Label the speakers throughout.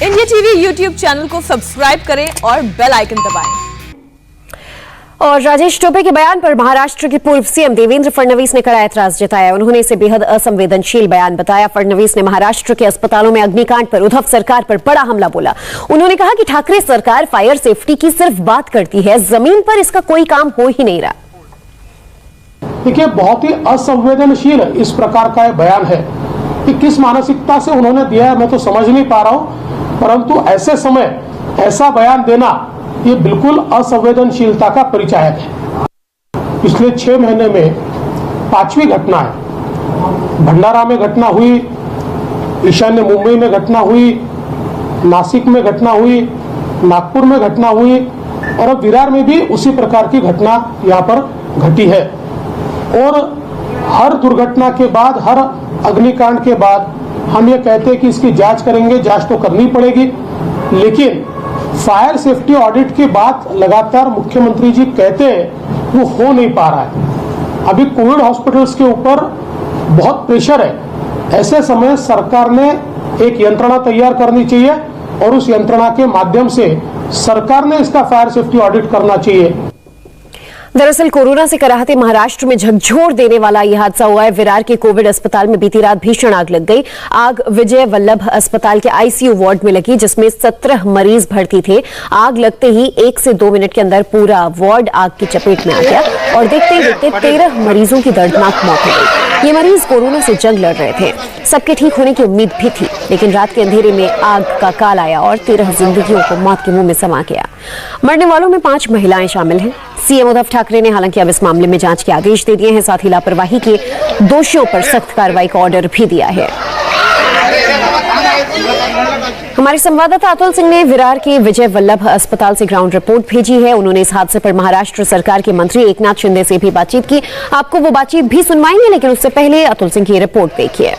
Speaker 1: India TV YouTube channel को subscribe करें और बेल आइकन दबाएं।
Speaker 2: और राजेश टोपे के बयान पर महाराष्ट्र के पूर्व सीएम देवेंद्र फडणवीस ने कड़ा ऐतराज जताया। उन्होंने इसे बेहद असंवेदनशील बयान बताया। फडणवीस ने महाराष्ट्र के अस्पतालों में अग्निकांड पर उद्धव सरकार पर बड़ा हमला बोला। उन्होंने कहा कि ठाकरे सरकार फायर सेफ्टी की सिर्फ बात करती है, जमीन पर इसका कोई काम हो ही नहीं रहा।
Speaker 3: देखिए, बहुत ही असंवेदनशील इस प्रकार का बयान है कि किस मानसिकता से उन्होंने दिया है मैं तो समझ नहीं पा रहा हूं, परंतु ऐसे समय ऐसा बयान देना ये बिल्कुल असंवेदनशीलता का परिचायक है। पिछले 6 महीने में 5वीं घटना है। भंडारा में घटना हुई, ईशान्य मुंबई में घटना हुई, नासिक में घटना हुई, नागपुर में घटना हुई और अब विरार में भी उसी प्रकार की घटना यहाँ पर घटी है। और हर दुर्घटना के बाद, हर अग्निकांड के बाद हम ये कहते हैं कि इसकी जांच करेंगे, जांच तो करनी पड़ेगी, लेकिन फायर सेफ्टी ऑडिट की बात लगातार मुख्यमंत्री जी कहते हैं वो हो नहीं पा रहा है। अभी कोविड हॉस्पिटल्स के ऊपर बहुत प्रेशर है। ऐसे समय सरकार ने एक यंत्रणा तैयार करनी चाहिए और उस यंत्रणा के माध्यम से सरकार ने इसका फायर सेफ्टी ऑडिट करना चाहिए।
Speaker 2: दरअसल कोरोना से कराहते महाराष्ट्र में झकझोर देने वाला यह हादसा हुआ है। विरार के कोविड अस्पताल में बीती रात भीषण आग लग गई। आग विजय वल्लभ अस्पताल के आईसीयू वार्ड में लगी, जिसमें 17 मरीज भर्ती थे। आग लगते ही 1 से 2 मिनट के अंदर पूरा वार्ड आग की चपेट में आ गया और देखते ही देखते 13 मरीजों की दर्दनाक मौत हो गई। ये मरीज कोरोना से जंग लड़ रहे थे। सबके ठीक होने की उम्मीद भी थी, लेकिन रात के अंधेरे में आग का काल आया और 13 जिंदगियों को मौत के मुंह में समा गया। मरने वालों में 5 महिलाएं शामिल हैं। सीएम उद्धव ठाकरे ने हालांकि अब इस मामले में जांच के आदेश दे दिए हैं, साथ ही लापरवाही के दोषियों पर सख्त कार्रवाई का ऑर्डर भी दिया है। हमारे संवाददाता अतुल सिंह ने विरार के विजय वल्लभ अस्पताल से ग्राउंड रिपोर्ट भेजी है। उन्होंने इस हादसे पर महाराष्ट्र सरकार के मंत्री एकनाथ शिंदे से भी बातचीत की। आपको वो बातचीत भी सुनवाएंगे, लेकिन उससे पहले अतुल सिंह की रिपोर्ट देखिए।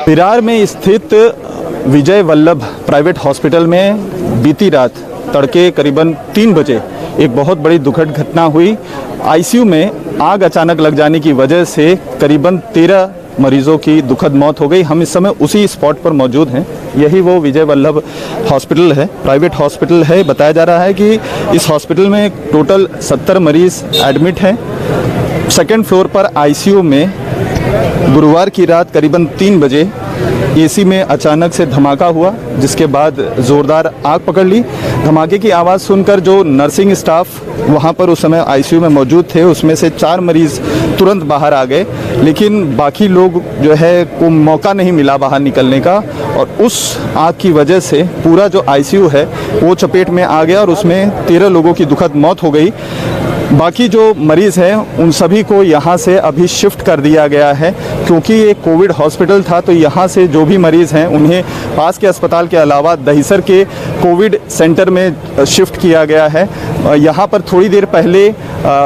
Speaker 4: विरार में स्थित विजय वल्लभ प्राइवेट हॉस्पिटल में बीती रात तड़के करीबन 3 बजे एक बहुत बड़ी दुखद घटना हुई। आईसीयू में आग अचानक लग जाने की वजह से करीबन 13 मरीजों की दुखद मौत हो गई। हम इस समय उसी स्पॉट पर मौजूद हैं। यही वो विजय वल्लभ हॉस्पिटल है, प्राइवेट हॉस्पिटल है। बताया जा रहा है कि इस हॉस्पिटल में टोटल 70 मरीज एडमिट हैं। सेकेंड फ्लोर पर आईसीयू में गुरुवार की रात करीबन 3 बजे एसी में अचानक से धमाका हुआ, जिसके बाद ज़ोरदार आग पकड़ ली। धमाके की आवाज़ सुनकर जो नर्सिंग स्टाफ वहाँ पर उस समय आईसीयू में मौजूद थे, उसमें से 4 मरीज़ तुरंत बाहर आ गए, लेकिन बाकी लोग जो है को मौका नहीं मिला बाहर निकलने का और उस आग की वजह से पूरा जो आईसीयू है वो चपेट में आ गया और उसमें 13 लोगों की दुखद मौत हो गई। बाकी जो मरीज़ हैं उन सभी को यहाँ से अभी शिफ्ट कर दिया गया है, क्योंकि ये कोविड हॉस्पिटल था तो यहाँ से जो भी मरीज़ हैं उन्हें पास के अस्पताल के अलावा दहिसर के कोविड सेंटर में शिफ्ट किया गया है। यहाँ पर थोड़ी देर पहले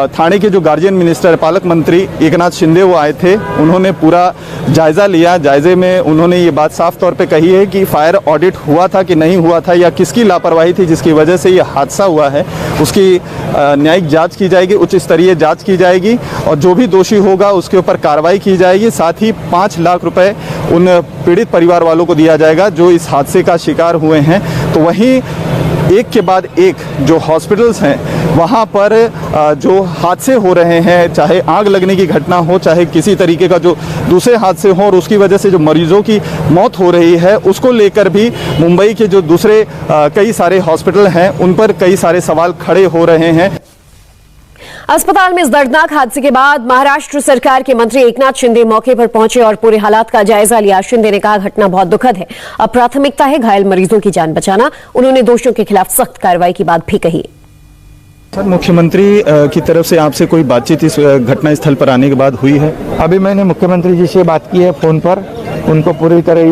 Speaker 4: थाने के जो गार्जियन मिनिस्टर पालक मंत्री एकनाथ शिंदे वो आए थे। उन्होंने पूरा जायज़ा लिया। जायज़े में उन्होंने ये बात साफ तौर पे कही है कि फायर ऑडिट हुआ था कि नहीं हुआ था या किसकी लापरवाही थी जिसकी वजह से ये हादसा हुआ है, उसकी न्यायिक जाँच की जाएगी, उच्च स्तरीय जांच की जाएगी और जो भी दोषी होगा उसके ऊपर कार्रवाई की जाएगी। साथ ही 5 लाख रुपए उन पीड़ित परिवार वालों को दिया जाएगा जो इस हादसे का शिकार हुए हैं। तो वहीं एक के बाद एक जो हॉस्पिटल्स हैं वहाँ पर जो हादसे हो रहे हैं, चाहे आग लगने की घटना हो, चाहे किसी तरीके का जो दूसरे हादसे हों और उसकी वजह से जो मरीजों की मौत हो रही है, उसको लेकर भी मुंबई के जो दूसरे कई सारे हॉस्पिटल हैं उन पर कई सारे सवाल खड़े हो रहे हैं।
Speaker 2: अस्पताल में इस दर्दनाक हादसे के बाद महाराष्ट्र सरकार के मंत्री एकनाथ शिंदे मौके पर पहुंचे और पूरे हालात का जायजा लिया। शिंदे ने कहा घटना बहुत दुखद है, अब प्राथमिकता है घायल मरीजों की जान बचाना। उन्होंने दोषियों के खिलाफ सख्त कार्रवाई की बात भी कही।
Speaker 4: सर, मुख्यमंत्री की तरफ से आपसे कोई बातचीत इस घटना स्थल पर आने के बाद हुई है?
Speaker 5: अभी मैंने मुख्यमंत्री जी से बात की है फ़ोन पर, उनको पूरी तरह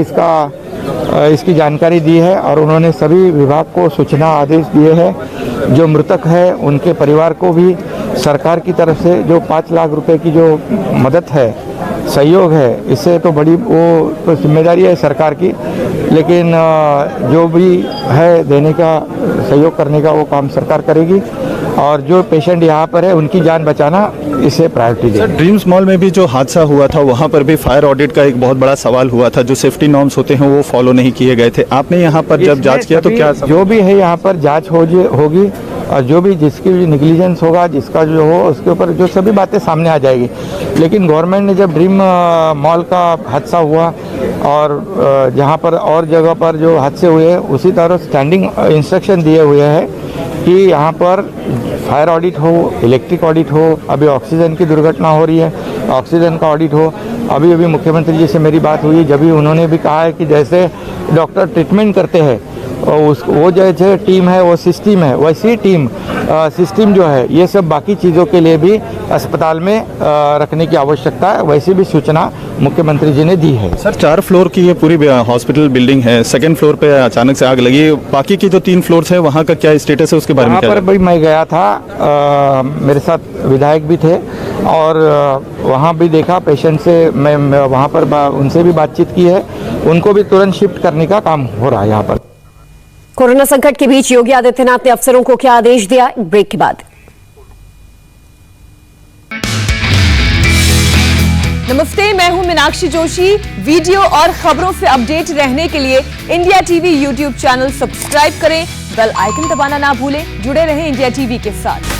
Speaker 5: इसकी जानकारी दी है और उन्होंने सभी विभाग को सूचना आदेश दिए हैं। जो मृतक है उनके परिवार को भी सरकार की तरफ से जो 5 लाख रुपए की जो मदद है, सहयोग है, इससे तो बड़ी वो तो जिम्मेदारी है सरकार की, लेकिन जो भी है देने का, सहयोग करने का वो काम सरकार करेगी। और जो पेशेंट यहाँ पर है उनकी जान बचाना इसे प्रायोरिटी दें।
Speaker 4: सर, ड्रीम्स मॉल में भी जो हादसा हुआ था वहाँ पर भी फायर ऑडिट का एक बहुत बड़ा सवाल हुआ था, जो सेफ्टी नॉर्म्स होते हैं वो फॉलो नहीं किए गए थे। आपने यहाँ पर जब जांच किया तो क्या
Speaker 5: जो भी है यहाँ पर जांच होगी और जो भी जिसकी भी निगलिजेंस होगा, जिसका जो हो, उसके ऊपर जो सभी बातें सामने आ जाएगी। लेकिन गवर्नमेंट ने जब ड्रीम मॉल का हादसा हुआ और जहाँ पर और जगह पर जो हादसे हुए उसी तरह स्टैंडिंग इंस्ट्रक्शन दिए हुए हैं कि यहाँ पर फायर ऑडिट हो, इलेक्ट्रिक ऑडिट हो, अभी ऑक्सीजन की दुर्घटना हो रही है, ऑक्सीजन का ऑडिट हो। अभी मुख्यमंत्री जी से मेरी बात हुई, जब भी उन्होंने भी कहा है कि जैसे डॉक्टर ट्रीटमेंट करते हैं वो जैसे टीम है वो सिस्टम है, वैसी टीम सिस्टम जो है ये सब बाकी चीज़ों के लिए भी अस्पताल में रखने की आवश्यकता है, वैसी भी सूचना मुख्यमंत्री जी ने दी है।
Speaker 4: सर, 4 फ्लोर की ये पूरी हॉस्पिटल बिल्डिंग है, सेकंड फ्लोर पे अचानक से आग लगी, बाकी की जो 3 फ्लोर्स है वहाँ का क्या स्टेटस है उसके बारे में?
Speaker 5: वहाँ पर भी मैं गया था, मेरे साथ विधायक भी थे और वहाँ भी देखा पेशेंट से, मैं वहाँ पर उनसे भी बातचीत की है, उनको भी तुरंत शिफ्ट करने का काम हो रहा है यहाँ पर।
Speaker 2: कोरोना संकट के बीच योगी आदित्यनाथ ने अफसरों को क्या आदेश दिया, ब्रेक के बाद।
Speaker 1: नमस्ते, मैं हूं मीनाक्षी जोशी। वीडियो और खबरों से अपडेट रहने के लिए India TV YouTube channel subscribe करें, बेल आइकन दबाना ना भूलें। जुड़े रहें इंडिया टीवी के साथ।